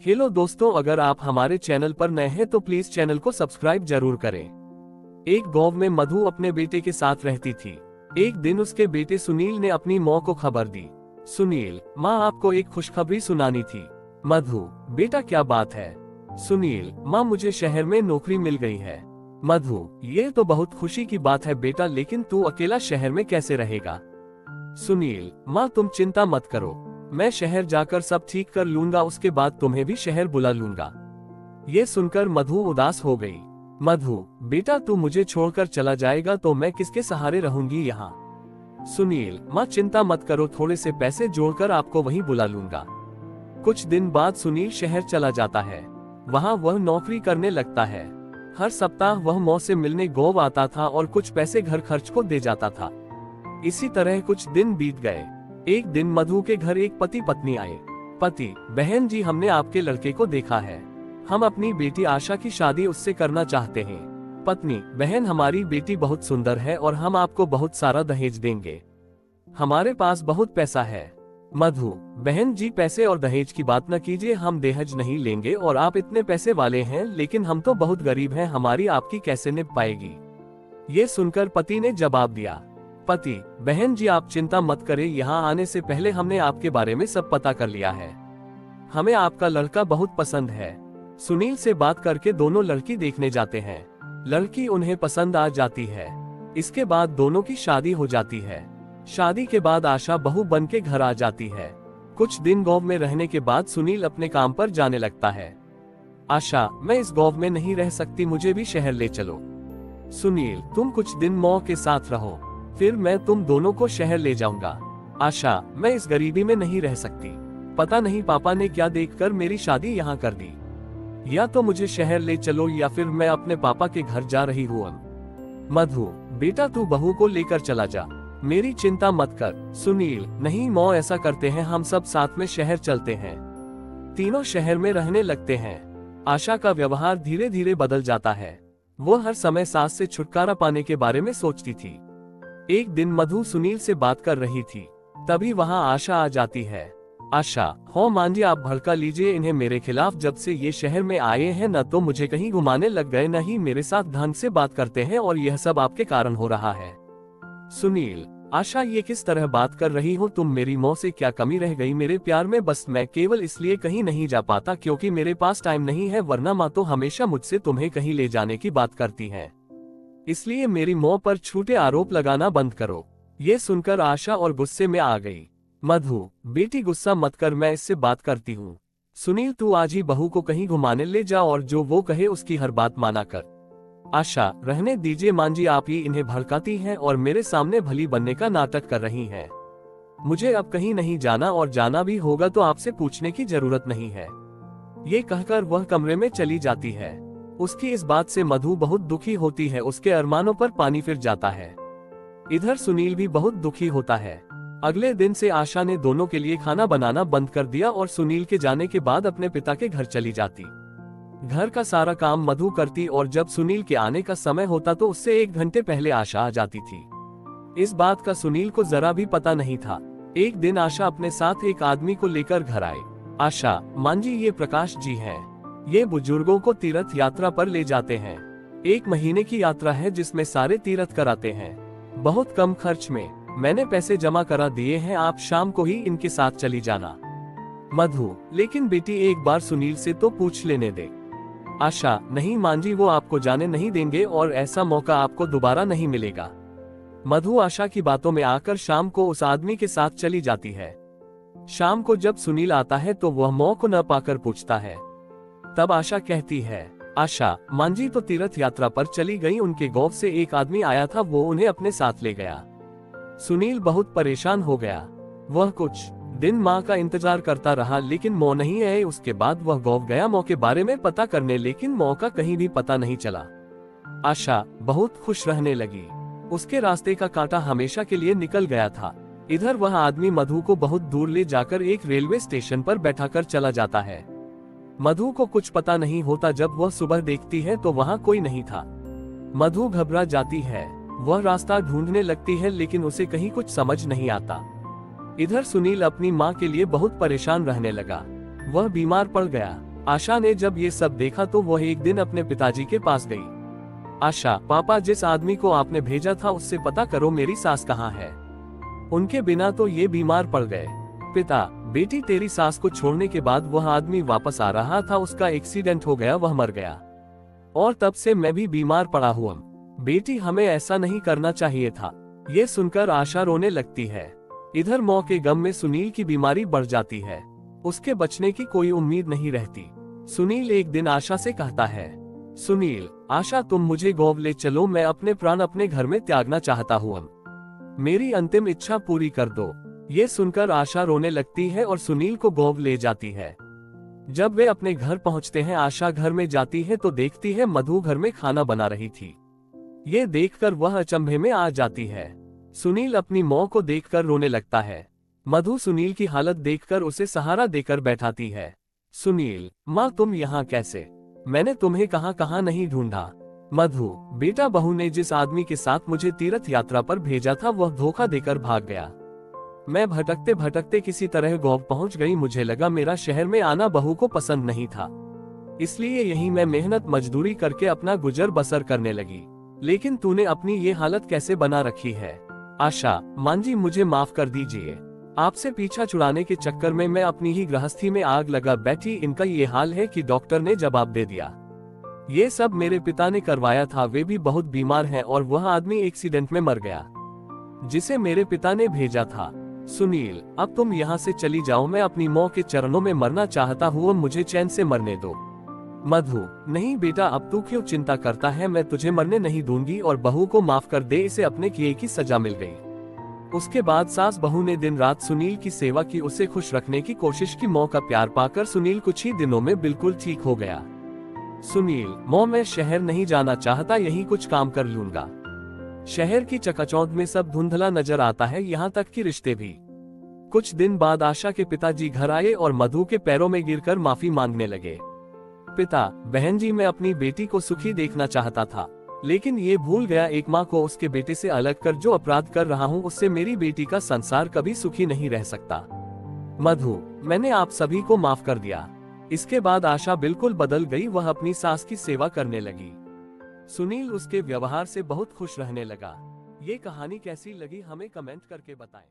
Hello दोस्तों, अगर आप हमारे चैनल पर नए हैं तो प्लीज चैनल को सब्सक्राइब जरूर करें। एक गांव में मधु अपने बेटे के साथ रहती थी। एक दिन उसके बेटे सुनील ने अपनी माँ को खबर दी। सुनील, माँ आपको एक खुशखबरी सुनानी थी। मधु, बेटा क्या बात है? सुनील, माँ मुझे शहर में नौकरी मिल गई है। मधु, ये तो बहुत खुशी की बात है बेटा, लेकिन तू अकेला शहर में कैसे रहेगा? सुनील, माँ तुम चिंता मत करो, मैं शहर जाकर सब ठीक कर लूंगा, उसके बाद तुम्हें भी शहर बुला लूंगा। ये सुनकर मधु उदास हो गई। मधु, बेटा तू मुझे छोड़कर चला जाएगा तो मैं किसके सहारे रहूंगी यहाँ? सुनील, माँ चिंता मत करो, थोड़े से पैसे जोड़कर आपको वहीं बुला लूंगा। कुछ दिन बाद सुनील शहर चला जाता है। वहाँ वह नौकरी करने लगता है। हर सप्ताह वह माँ से मिलने गाँव आता था और कुछ पैसे घर खर्च को दे जाता था। इसी तरह कुछ दिन बीत गए। एक दिन मधु के घर एक पति पत्नी आए। पति, बहन जी हमने आपके लड़के को देखा है, हम अपनी बेटी आशा की शादी उससे करना चाहते हैं। पत्नी, बहन हमारी बेटी बहुत सुंदर है और हम आपको बहुत सारा दहेज देंगे, हमारे पास बहुत पैसा है। मधु, बहन जी पैसे और दहेज की बात न कीजिए, हम दहेज नहीं लेंगे और आप इतने पैसे वाले हैं, लेकिन हम तो बहुत गरीब हैं, हमारी आपकी कैसे निभ पाएगी? ये सुनकर पति ने जवाब दिया। पति, बहन जी आप चिंता मत करें, यहाँ आने से पहले हमने आपके बारे में सब पता कर लिया है, हमें आपका लड़का बहुत पसंद है। सुनील से बात करके दोनों लड़की देखने जाते हैं। लड़की उन्हें पसंद आ जाती है। इसके बाद दोनों की शादी हो जाती है। शादी के बाद आशा बहू बन के घर आ जाती है। कुछ दिन गाँव में रहने के बाद सुनील अपने काम पर जाने लगता है। आशा, मैं इस गाँव में नहीं रह सकती, मुझे भी शहर ले चलो। सुनील, तुम कुछ दिन माँ के साथ रहो, फिर मैं तुम दोनों को शहर ले जाऊंगा। आशा, मैं इस गरीबी में नहीं रह सकती, पता नहीं पापा ने क्या देखकर मेरी शादी यहाँ कर दी, या तो मुझे शहर ले चलो या फिर मैं अपने पापा के घर जा रही हूँ। मधु, बेटा तू बहू को लेकर चला जा, मेरी चिंता मत कर। सुनील, नहीं माँ ऐसा करते हैं, हम सब साथ में शहर चलते हैं। तीनों शहर में रहने लगते हैं। आशा का व्यवहार धीरे धीरे बदल जाता है। वो हर समय सास से छुटकारा पाने के बारे में सोचती थी। एक दिन मधु सुनील से बात कर रही थी, तभी वहां आशा आ जाती है। आशा, हो मान जी आप भड़का लीजिए इन्हें, मेरे खिलाफ जब से ये शहर में आए हैं न तो मुझे कहीं घुमाने लग गए, न ही मेरे साथ ढंग से बात करते हैं, और यह सब आपके कारण हो रहा है। सुनील, आशा ये किस तरह बात कर रही हो तुम, मेरी माँ से क्या कमी रह गई मेरे प्यार में? बस मैं केवल इसलिए कहीं नहीं जा पाता क्योंकि मेरे पास टाइम नहीं है, वरना माँ तो हमेशा मुझसे तुम्हें कहीं ले जाने की बात करती है, इसलिए मेरी माँ पर झूठे आरोप लगाना बंद करो। ये सुनकर आशा और गुस्से में आ गई। मधु, बेटी गुस्सा मत कर, मैं इससे बात करती हूँ। सुनील तू आज ही बहू को कहीं घुमाने ले जा और जो वो कहे उसकी हर बात माना कर। आशा, रहने दीजिए मान जी, आप ही इन्हें भड़काती हैं और मेरे सामने भली बनने का नाटक कर रही हैं। मुझे अब कहीं नहीं जाना, और जाना भी होगा तो आपसे पूछने की जरूरत नहीं है। ये कहकर वह कमरे में चली जाती है। उसकी इस बात से मधु बहुत दुखी होती है, उसके अरमानों पर पानी फिर जाता है। इधर सुनील भी बहुत दुखी होता है। अगले दिन से आशा ने दोनों के लिए खाना बनाना बंद कर दिया और सुनील के जाने के बाद अपने पिता के घर चली जाती। घर का सारा काम मधु करती और जब सुनील के आने का समय होता तो उससे 1 घंटे पहले आशा आ जाती थी। इस बात का सुनील को जरा भी पता नहीं था। एक दिन आशा अपने साथ एक आदमी को लेकर घर आई। आशा, मान जी ये प्रकाश जी हैं, ये बुजुर्गों को तीर्थ यात्रा पर ले जाते हैं। 1 महीने की यात्रा है जिसमें सारे तीर्थ कराते हैं, बहुत कम खर्च में। मैंने पैसे जमा करा दिए हैं, आप शाम को ही इनके साथ चली जाना। मधु, लेकिन बेटी एक बार सुनील से तो पूछ लेने दे। आशा, नहीं मान जी वो आपको जाने नहीं देंगे और ऐसा मौका आपको दोबारा नहीं मिलेगा। मधु आशा की बातों में आकर शाम को उस आदमी के साथ चली जाती है। शाम को जब सुनील आता है तो वह माँ को न पाकर पूछता है। तब आशा कहती है, आशा, मान जी तो तीर्थ यात्रा पर चली गई, उनके गांव से एक आदमी आया था, वो उन्हें अपने साथ ले गया। सुनील बहुत परेशान हो गया। वह कुछ दिन माँ का इंतजार करता रहा, लेकिन माँ नहीं आई। उसके बाद वह गांव गया माँ के बारे में पता करने, लेकिन माँ का कहीं भी पता नहीं चला। आशा बहुत खुश रहने लगी, उसके रास्ते का कांटा हमेशा के लिए निकल गया था। इधर वह आदमी मधु को बहुत दूर ले जाकर एक रेलवे स्टेशन पर बैठाकर चला जाता है। मधु को कुछ पता नहीं होता, जब वह सुबह देखती है तो वहाँ कोई नहीं था। मधु घबरा जाती है, वह रास्ता ढूंढने लगती है, लेकिन उसे कहीं कुछ समझ नहीं आता। इधर सुनील अपनी माँ के लिए बहुत परेशान रहने लगा। वह बीमार पड़ गया। आशा ने जब ये सब देखा तो वह एक दिन अपने पिताजी के पास गई। आशा, पापा, जिस आदमी को आपने भेजा था उससे पता करो मेरी सास कहाँ है। उनके बिना तो ये बीमार पड़ गए। पिता, बेटी, तेरी सास को छोड़ने के बाद वह आदमी वापस आ रहा था, उसका एक्सीडेंट हो गया, वह मर गया और तब से मैं भी बीमार पड़ा हुआ। बेटी, हमें ऐसा नहीं करना चाहिए था। ये सुनकर आशा रोने लगती है। इधर मौत के गम में सुनील की बीमारी बढ़ जाती है। उसके बचने की कोई उम्मीद नहीं रहती। सुनील एक दिन आशा से कहता है, सुनील, आशा, तुम मुझे गोवा ले चलो, मैं अपने प्राण अपने घर में त्यागना चाहता हूँ, मेरी अंतिम इच्छा पूरी कर दो। ये सुनकर आशा रोने लगती है और सुनील को गोवा ले जाती है। जब वे अपने घर पहुंचते हैं, आशा घर में जाती है तो देखती है मधु घर में खाना बना रही थी। ये देखकर वह अचंभे में आ जाती है। सुनील अपनी मां को देखकर रोने लगता है। मधु सुनील की हालत देखकर उसे सहारा देकर बैठाती है। सुनील, माँ, तुम यहाँ कैसे? मैंने तुम्हें कहाँ कहाँ नहीं ढूंढा। मधु, बेटा, बहू ने जिस आदमी के साथ मुझे तीर्थ यात्रा पर भेजा था वह धोखा देकर भाग गया। मैं भटकते भटकते किसी तरह गोवा पहुंच गई। मुझे लगा मेरा शहर में आना बहू को पसंद नहीं था, इसलिए यहीं मैं मेहनत मजदूरी करके अपना गुजर बसर करने लगी। लेकिन तूने अपनी ये हालत कैसे बना रखी है? आशा, मां जी, मुझे माफ कर दीजिए। आपसे पीछा छुड़ाने के चक्कर में मैं अपनी ही गृहस्थी में आग लगा बैठी। इनका ये हाल है कि डॉक्टर ने जवाब दे दिया। ये सब मेरे पिता ने करवाया था, वे भी बहुत बीमार हैं और वह आदमी एक्सीडेंट में मर गया जिसे मेरे पिता ने भेजा था। सुनील, अब तुम यहाँ से चली जाओ, मैं अपनी माँ के चरणों में मरना चाहता हूँ, मुझे चैन से मरने दो। मधु, नहीं बेटा, अब तू क्यों चिंता करता है, मैं तुझे मरने नहीं दूंगी और बहू को माफ कर दे, इसे अपने किए की सजा मिल गई। उसके बाद सास बहू ने दिन रात सुनील की सेवा की, उसे खुश रखने की कोशिश की। माँ का प्यार पाकर सुनील कुछ ही दिनों में बिल्कुल ठीक हो गया। सुनील, माँ, मैं शहर नहीं जाना चाहता, यही कुछ काम कर लूंगा। शहर की चकाचौंध में सब धुंधला नजर आता है, यहाँ तक कि रिश्ते भी। कुछ दिन बाद आशा के पिताजी घर आए और मधु के पैरों में गिरकर माफी मांगने लगे। पिता, बहन जी, मैं अपनी बेटी को सुखी देखना चाहता था, लेकिन ये भूल गया एक माँ को उसके बेटे से अलग कर जो अपराध कर रहा हूँ, उससे मेरी बेटी का संसार कभी सुखी नहीं रह सकता। मधु, मैंने आप सभी को माफ कर दिया। इसके बाद आशा बिल्कुल बदल गई, वह अपनी सास की सेवा करने लगी। सुनील उसके व्यवहार से बहुत खुश रहने लगा। ये कहानी कैसी लगी हमें कमेंट करके बताएं।